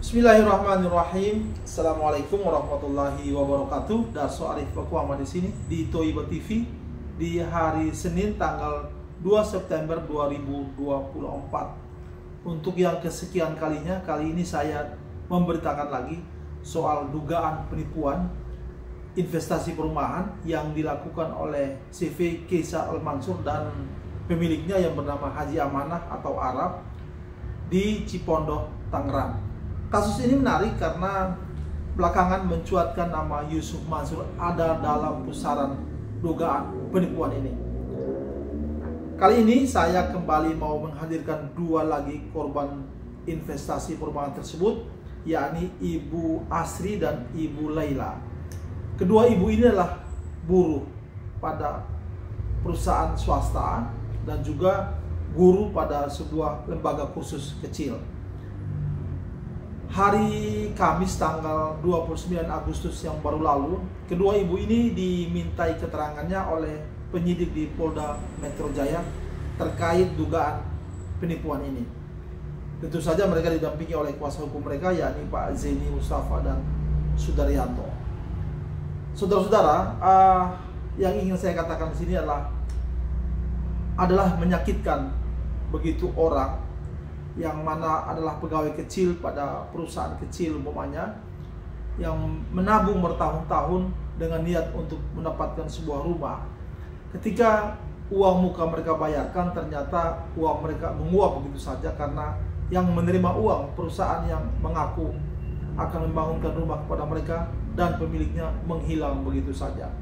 Bismillahirrahmanirrahim. Assalamualaikum warahmatullahi wabarakatuh. Darso Arif Bakuama di sini di Toiba TV di hari Senin tanggal 2 September 2024. Untuk yang kesekian kalinya, kali ini saya memberitakan lagi soal dugaan penipuan investasi perumahan yang dilakukan oleh CV Keisa Al-Mansur dan pemiliknya yang bernama Haji Amanah atau Arab di Cipondoh, Tangerang. Kasus ini menarik karena belakangan mencuatkan nama Yusuf Mansur ada dalam pusaran dugaan penipuan ini. Kali ini saya kembali mau menghadirkan dua lagi korban investasi perumahan tersebut, yakni Ibu Asri dan Ibu Laila. Kedua ibu ini adalah buruh pada perusahaan swasta dan juga guru pada sebuah lembaga kursus kecil. Hari Kamis tanggal 29 Agustus yang baru lalu, kedua ibu ini dimintai keterangannya oleh penyidik di Polda Metro Jaya terkait dugaan penipuan ini. Tentu saja mereka didampingi oleh kuasa hukum mereka, yakni Pak Zeni Mustafa dan Sudaryanto. Saudara-saudara, yang ingin saya katakan di sini adalah menyakitkan begitu orang yang mana adalah pegawai kecil pada perusahaan kecil umpamanya yang menabung bertahun-tahun dengan niat untuk mendapatkan sebuah rumah. Ketika uang muka mereka bayarkan, ternyata uang mereka menguap begitu saja karena yang menerima uang perusahaan yang mengaku akan membangunkan rumah kepada mereka dan pemiliknya menghilang begitu saja.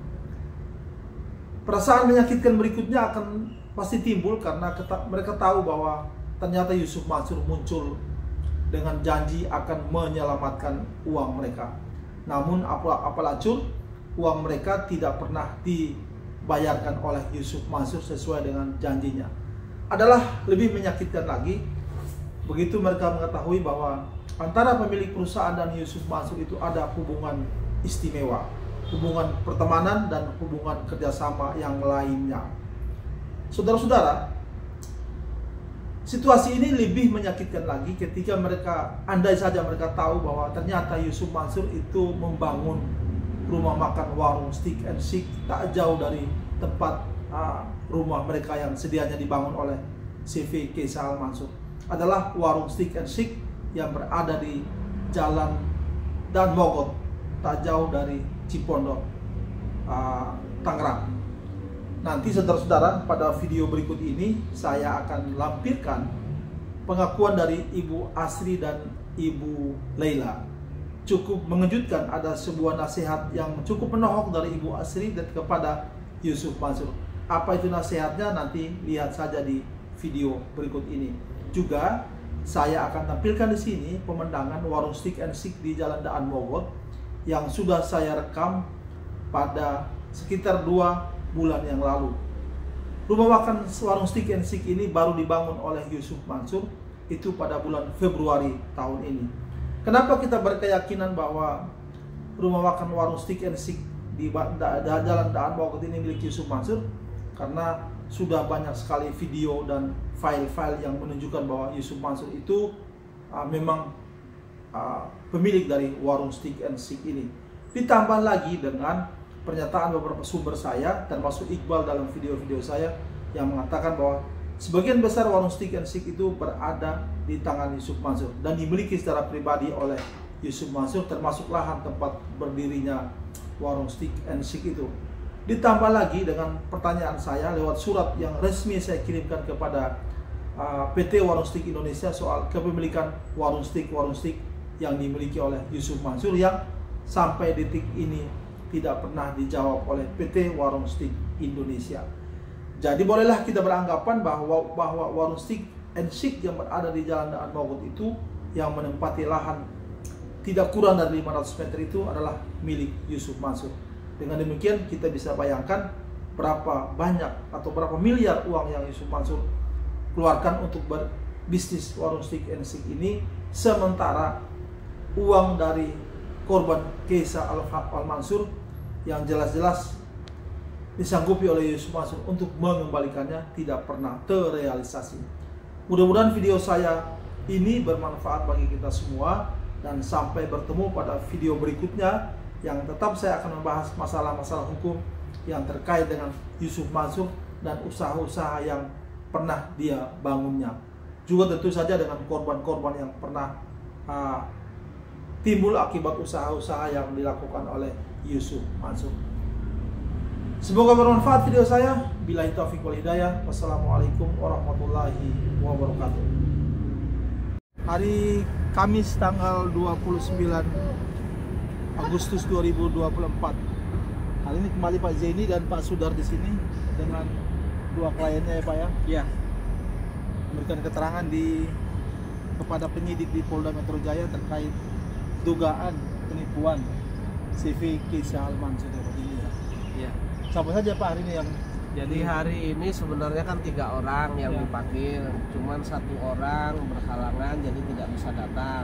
Perasaan menyakitkan berikutnya akan pasti timbul karena mereka tahu bahwa ternyata Yusuf Mansur muncul dengan janji akan menyelamatkan uang mereka. Namun apalacur uang mereka tidak pernah dibayarkan oleh Yusuf Mansur sesuai dengan janjinya. Adalah lebih menyakitkan lagi begitu mereka mengetahui bahwa antara pemilik perusahaan dan Yusuf Mansur itu ada hubungan istimewa, hubungan pertemanan dan hubungan kerjasama yang lainnya. Saudara-saudara, situasi ini lebih menyakitkan lagi ketika andai saja mereka tahu bahwa ternyata Yusuf Mansur itu membangun rumah makan warung Steak and Shake tak jauh dari tempat rumah mereka yang sedianya dibangun oleh CV Keisa Al-Mansur. Adalah warung Steak and Shake yang berada di Jalan Dan Mogot, tak jauh dari Cipondoh, Tangerang. Nanti saudara-saudara, pada video berikut ini saya akan lampirkan pengakuan dari Ibu Asri dan Ibu Laila. Cukup mengejutkan, ada sebuah nasihat yang cukup menohok dari Ibu Asri dan kepada Yusuf Mansur. Apa itu nasihatnya? Nanti lihat saja di video berikut ini. Juga saya akan tampilkan di sini pemandangan warung Steak and Shake di Jalan Daan Mogot yang sudah saya rekam pada sekitar 2 bulan yang lalu. Rumah makan warung Steak and Shake ini baru dibangun oleh Yusuf Mansur itu pada bulan Februari tahun ini. Kenapa kita berkeyakinan bahwa rumah makan warung Steak and Shake di Jalan Daan Mogot ini milik Yusuf Mansur? Karena sudah banyak sekali video dan file-file yang menunjukkan bahwa Yusuf Mansur itu memang pemilik dari warung Steak and Shake ini. Ditambah lagi dengan pernyataan beberapa sumber saya, termasuk Iqbal dalam video-video saya, yang mengatakan bahwa sebagian besar warung Steak and Shake itu berada di tangan Yusuf Mansur dan dimiliki secara pribadi oleh Yusuf Mansur, termasuk lahan tempat berdirinya warung Steak and Shake itu. Ditambah lagi dengan pertanyaan saya lewat surat yang resmi saya kirimkan kepada PT Warung Steak Indonesia soal kepemilikan warung steak yang dimiliki oleh Yusuf Mansur yang sampai detik ini tidak pernah dijawab oleh PT Warung Steak Indonesia. Jadi bolehlah kita beranggapan bahwa warung Steak and Shake yang berada di Jalan Daan Mogot itu yang menempati lahan tidak kurang dari 500 meter itu adalah milik Yusuf Mansur. Dengan demikian kita bisa bayangkan berapa banyak atau berapa miliar uang yang Yusuf Mansur keluarkan untuk berbisnis warung Steak and Shake ini, sementara uang dari korban Keisa Al-Mansur yang jelas-jelas disanggupi oleh Yusuf Mansur untuk mengembalikannya tidak pernah terrealisasi. Mudah-mudahan video saya ini bermanfaat bagi kita semua Dan sampai bertemu pada video berikutnya yang tetap saya akan membahas masalah-masalah hukum yang terkait dengan Yusuf Mansur dan usaha-usaha yang pernah dia bangunnya. Juga tentu saja dengan korban-korban yang pernah timbul akibat usaha-usaha yang dilakukan oleh Yusuf Mansur. Semoga bermanfaat video saya. Billahi taufiq wal hidayah. Wassalamualaikum warahmatullahi wabarakatuh. Hari Kamis tanggal 29 Agustus 2024. Hari ini kembali Pak Zaini dan Pak Sudar di sini dengan dua kliennya ya Pak ya. Iya. Memberikan keterangan kepada penyidik di Polda Metro Jaya terkait dugaan penipuan CV Kisah Al-Mansur ya Pak ini ya. Iya. Siapa saja Pak hari ini yang jadi hari ini sebenarnya kan 3 orang yang dipanggil, cuman 1 orang berhalangan jadi tidak bisa datang.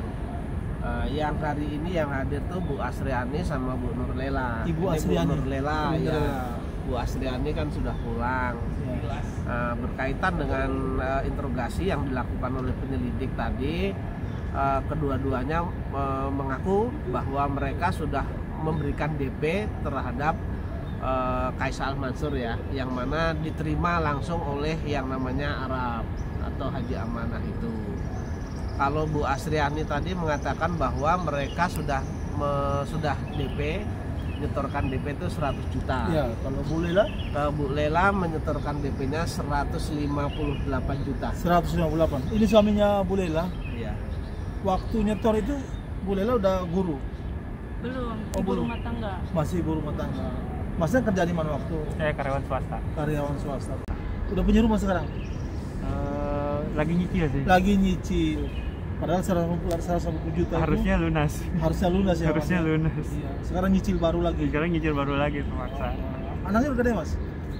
Yang hari ini yang hadir tuh Bu Asriani sama Bu Nurlela. Ibu Asriani. Bu Nurlela ya. Bu Asriani kan sudah pulang. Berkaitan dengan interogasi yang dilakukan oleh penyelidik tadi, kedua-duanya mengaku bahwa mereka sudah memberikan DP terhadap Kaisal Mansur ya, yang mana diterima langsung oleh yang namanya Arab atau Haji Amanah itu. Kalau Bu Asriani tadi mengatakan bahwa mereka sudah DP, menyetorkan DP itu 100 juta. Ya, kalau Bu Lela? Bu Lela menyetorkan DP-nya 158 juta. 158. Ini suaminya Bu Lela? Iya. Waktu nyetor itu Bu Lela udah guru? Belum, ibu rumah tangga. Masih ibu rumah tangga. Masnya kerja di mana waktu? Saya karyawan swasta. Karyawan swasta. Udah punya rumah sekarang? Lagi nyicil sih. Lagi nyicil. Padahal 150 juta harusnya itu lunas. Harusnya lunas ya. Harusnya Mas? lunas. Iya. Sekarang nyicil baru lagi. Sekarang nyicil baru lagi terpaksa. Anaknya udah gede Mas?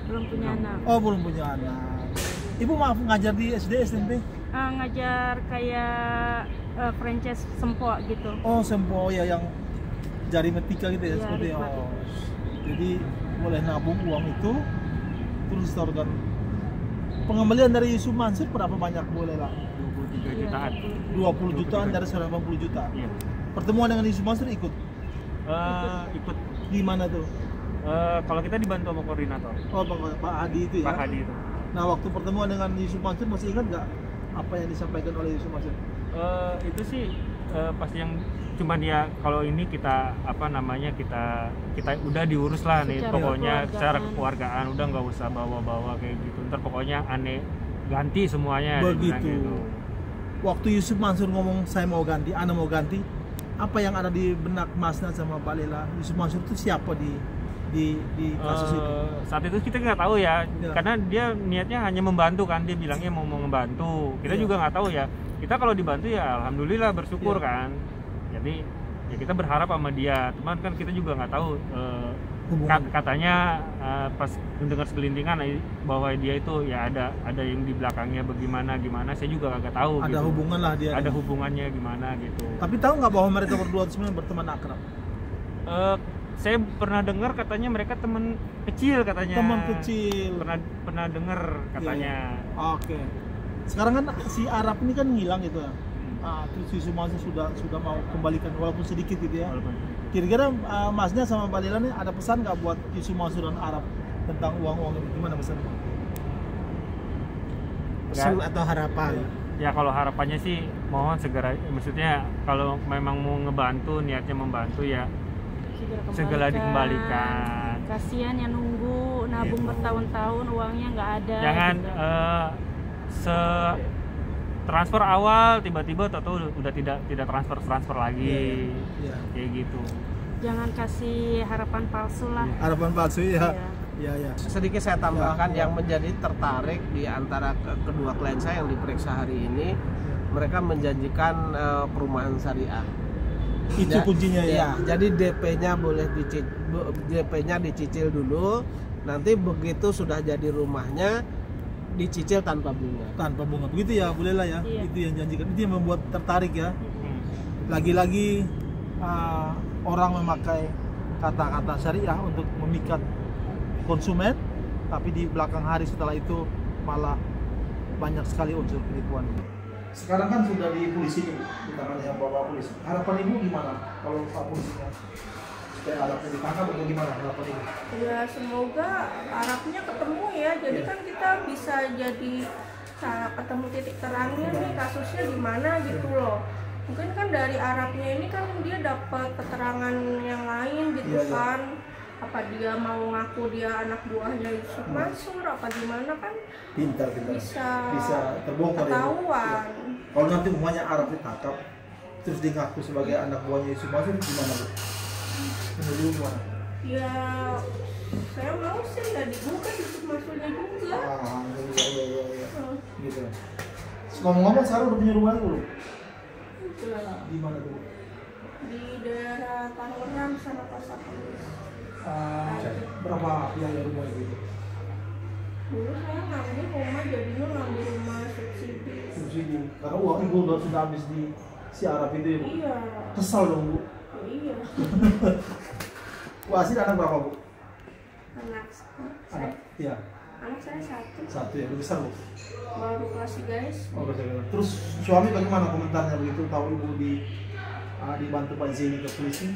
Belum punya anak. Oh belum punya anak. Ibu maaf ngajar di SD SMP? Ngajar kayak franchise Sempo gitu. Oh Sempo ya, yang jari metika gitu ya, Iya, seperti aritmatika. oh. Jadi boleh nabung uang itu terus disetorkan. Pengembalian dari Yusuf Mansur berapa banyak boleh lah? 23 jutaan. 20 jutaan dari 180 juta. Iya. Pertemuan dengan Yusuf Mansur ikut? Ikut. Di mana tuh? Kalau kita dibantu sama koordinator. Oh Pak Hadi itu ya? Pak Hadi itu. Nah waktu pertemuan dengan Yusuf Mansur masih ingat nggak apa yang disampaikan oleh Yusuf Mansur? Itu sih pas yang cuman dia kalau ini kita kita udah diurus lah nih Secara pokoknya kekeluargaan. secara kekeluargaan udah nggak usah bawa-bawa kayak gitu, ntar pokoknya aneh ganti semuanya dia bilang Begitu. gitu. Waktu Yusuf Mansur ngomong saya mau ganti, Ana mau ganti, apa yang ada di benak Masna sama Pak Lela? Yusuf Mansur itu siapa di kasus itu? Saat itu kita nggak tahu ya, Ya. karena dia niatnya hanya membantu kan, dia bilangnya mau membantu. Kita Ya. juga nggak tahu ya. Kita kalau dibantu ya alhamdulillah bersyukur Ya. kan. Jadi ya kita berharap sama dia. Cuman kan kita juga nggak tahu. Hubungan. Katanya pas mendengar segelintingan bahwa dia itu ya ada yang di belakangnya bagaimana gimana. Saya juga nggak tahu. Ada gitu. hubungan lah dia. Ada hubungannya gimana gitu. Tapi tahu nggak bahwa mereka berdua sebenarnya berteman akrab? Saya pernah dengar katanya mereka teman kecil katanya. Teman kecil. Pernah dengar katanya. Oke. Sekarang kan si Arab ini kan ngilang gitu ya. Terus Yusuf Mansur sudah mau kembalikan walaupun sedikit gitu ya. Walaupun Kira-kira Masnya sama Pak Lela nih ada pesan nggak buat Yusuf Mansur dan Arab tentang uang-uang ini? Gimana pesan? Pesan atau harapan? ya kalau harapannya sih mohon segera, maksudnya kalau memang mau ngebantu, niatnya membantu ya segera dikembalikan. Kasihan yang nunggu nabung Gitu. bertahun-tahun uangnya nggak ada. Jangan gitu. transfer awal tiba-tiba atau udah tidak transfer lagi. Iya. Kayak gitu. Jangan kasih harapan palsu lah. Harapan palsu ya. Iya. Iya, iya. Sedikit saya tambahkan Ya. yang menjadi tertarik di antara kedua klien saya yang diperiksa hari ini, mereka menjanjikan perumahan syariah. Itu kuncinya ya. Iya, jadi DP-nya DP-nya dicicil dulu, nanti begitu sudah jadi rumahnya dicicil tanpa bunga. Tanpa bunga. Begitu ya Bu Lela ya. Iya. Itu yang janjikan. Itu yang membuat tertarik ya. Hmm. Lagi-lagi orang memakai kata-kata syariah untuk memikat konsumen, tapi di belakang hari setelah itu malah banyak sekali unsur penipuan. Sekarang kan sudah di polisi nih, di tangan yang bawa polisi. Harapan ibu gimana kalau pak polisinya? Supaya Arabnya ditangkap atau gimana harapan ibu? Ya semoga Arabnya ketemu ya. Jadi kan kita bisa jadi ketemu titik terangnya nih kasusnya di mana gitu loh. Mungkin kan dari Arabnya ini kan dia dapat keterangan yang lain gitu kan. Apa dia mau ngaku dia anak buahnya Yusuf Mansur apa gimana kan Pintar. Bisa terbongkar ketahuan. Kalau nanti umpamanya Arab ditangkap terus dia ngaku sebagai anak buahnya Yusuf Mansur gimana bu? Menurut gimana? Ya saya mau sih nggak dibuka Yusuf Mansurnya juga. Nggak bisa ya. Gitu. Ngomong-ngomong sekarang udah punya rumah belum? Di mana tuh? Di daerah Tangerang sana Pasar Kemis. Berapa biaya rumah itu? Dulu saya ngambil rumah jadinya ngambil rumah subsidi. Karena uang ibu sudah habis di si Arab itu ya bu? Iya. Kesal dong bu? Iya. Bu Asri anak berapa bu? Anak Iya. Anak saya Satu ya, lebih besar bu? baru kelas 3 guys. Terus suami bagaimana komentarnya begitu tahu ibu dibantu Pak Zeni ke polisi?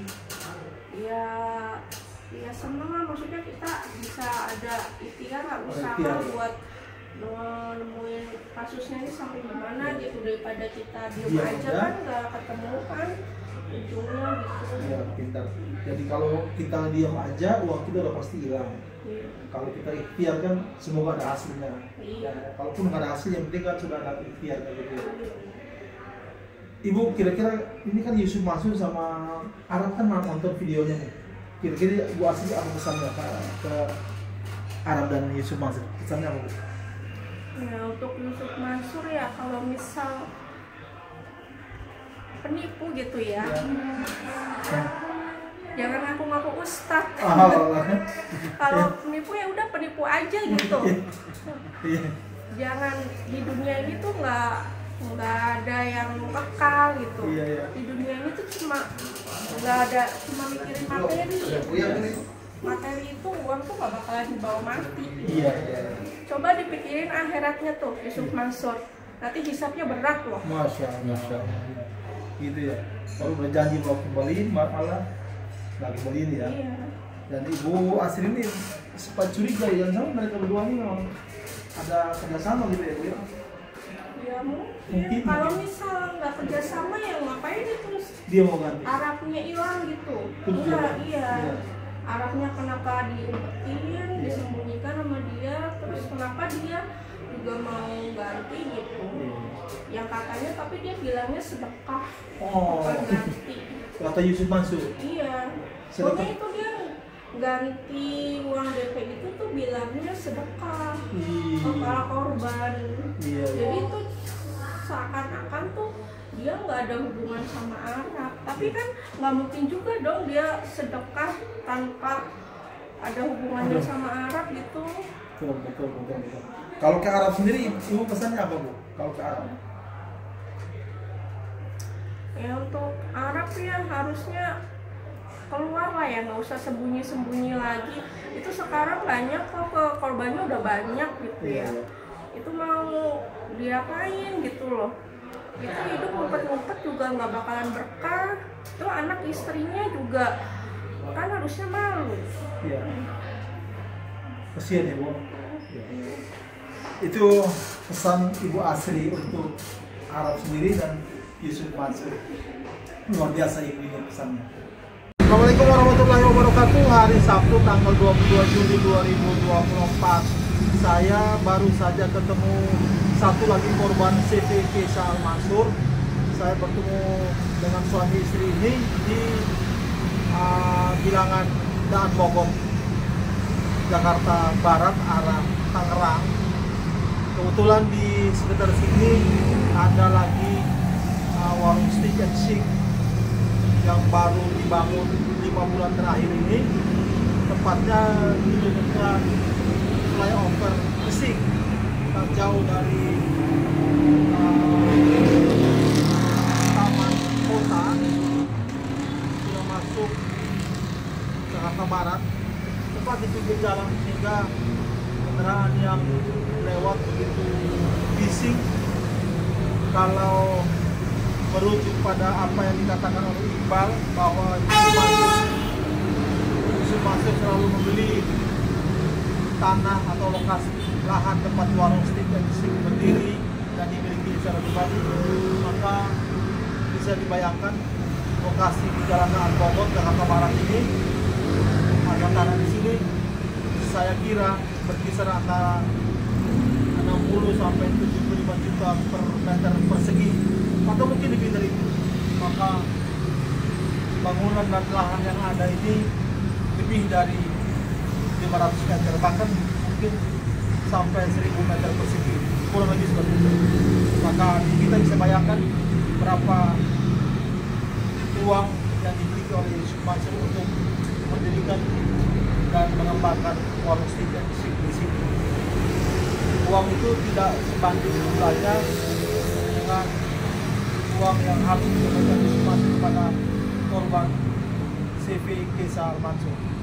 Ya seneng lah, maksudnya kita bisa ada ikhtiar nggak usaha buat nemuin kasusnya ini sampai gimana gitu, daripada kita diem aja kan nggak ketemu kan ujungnya gitu. Iya pintar. Jadi kalau kita diam aja uang kita udah pasti hilang. Kalau kita ikhtiar kan semoga ada hasilnya. Kalaupun nggak ada hasil yang penting kan sudah ada ikhtiar gitu. Ibu kira-kira ini kan Yusuf Mansur sama Arab kan nonton videonya nih. Kira-kira Bu Asri apa pesannya ke Arab dan Yusuf Mansur? Pesannya apa Bu? Ya untuk Yusuf Mansur ya kalau misal penipu gitu ya. Jangan ngaku-ngaku ustadz. Kalau penipu ya udah penipu aja gitu. Jangan, di dunia ini tuh nggak ada yang kekal gitu. Di dunia ini tuh cuma mikirin materi. Materi itu uang tuh nggak bakalan dibawa mati. Coba dipikirin akhiratnya tuh Yusuf Mansur. Nanti hisapnya berat loh. Masya Allah. Gitu ya. Kalau berjanji mau kembali malah lagi beli ya. Dan Ibu Asri ini sempat curiga yang sama mereka berdua ini memang ada kerjasama gitu ya Bu ya? Ya mungkin. Kalau misal nggak kerjasama ya ngapain itu dia mau ganti? Arabnya hilang gitu. Iya. Arabnya kenapa diumpetin, disembunyikan sama dia, terus kenapa dia juga mau ganti gitu. Yang katanya tapi dia bilangnya sedekah, bukan ganti. Kata Yusuf Mansur? Iya. Pokoknya itu dia ganti uang DP itu tuh bilangnya sedekah, kepala korban. Jadi itu seakan-akan tuh dia nggak ada hubungan sama Arab. Tapi kan nggak mungkin juga dong dia sedekah tanpa ada hubungannya sama Arab gitu. Betul. Kalau ke Arab sendiri, Ibu pesannya apa Bu? Kalau ke Arab? Ya untuk Arab ya harusnya keluar lah ya, nggak usah sembunyi-sembunyi lagi. Itu sekarang banyak kok, korbannya udah banyak gitu ya. Itu mau diapain gitu loh. Itu hidup ngumpet-ngumpet juga nggak bakalan berkah. Itu anak istrinya juga kan harusnya malu. Iya. Kasihan ya Bu. Itu pesan Ibu Asri untuk Arab sendiri dan Yusuf Mansur. Luar biasa Ibu ini pesannya. Assalamualaikum warahmatullahi wabarakatuh. Hari Sabtu tanggal 22 Juli 2024. Saya baru saja ketemu satu lagi korban CVK Sal Mansur. Saya bertemu dengan suami istri ini di bilangan Daan Bogor, Jakarta Barat, arah Tangerang. Kebetulan di sekitar sini ada lagi warung steak and shake yang baru dibangun 5 bulan terakhir ini, tepatnya di dekat flyover Gresik, tak jauh dari Taman Kota, sudah masuk Jakarta Barat, tepat di pinggir jalan, sehingga kendaraan yang lewat begitu bising kalau merujuk pada apa yang dikatakan oleh Iqbal bahwa Yusuf Mansur selalu membeli tanah atau lokasi lahan tempat warung steak dan steak berdiri dan dimiliki secara pribadi, maka bisa dibayangkan lokasi di Jalan Bogor, Jakarta Barat ini, harga tanah di sini saya kira berkisar antara 60 sampai 75 juta per meter persegi atau mungkin lebih dari itu. Maka bangunan dan lahan yang ada ini lebih dari 500 meter, bahkan mungkin sampai 1000 meter persegi, kurang lebih seperti itu. Maka kita bisa bayangkan berapa uang yang dimiliki oleh Yusuf Mansur untuk mendirikan dan mengembangkan warung steak dan steak di sini. Uang itu tidak sebanding jumlahnya dengan uang yang harus diberikan Yusuf Mansur kepada korban CV Kesa Al Mansur.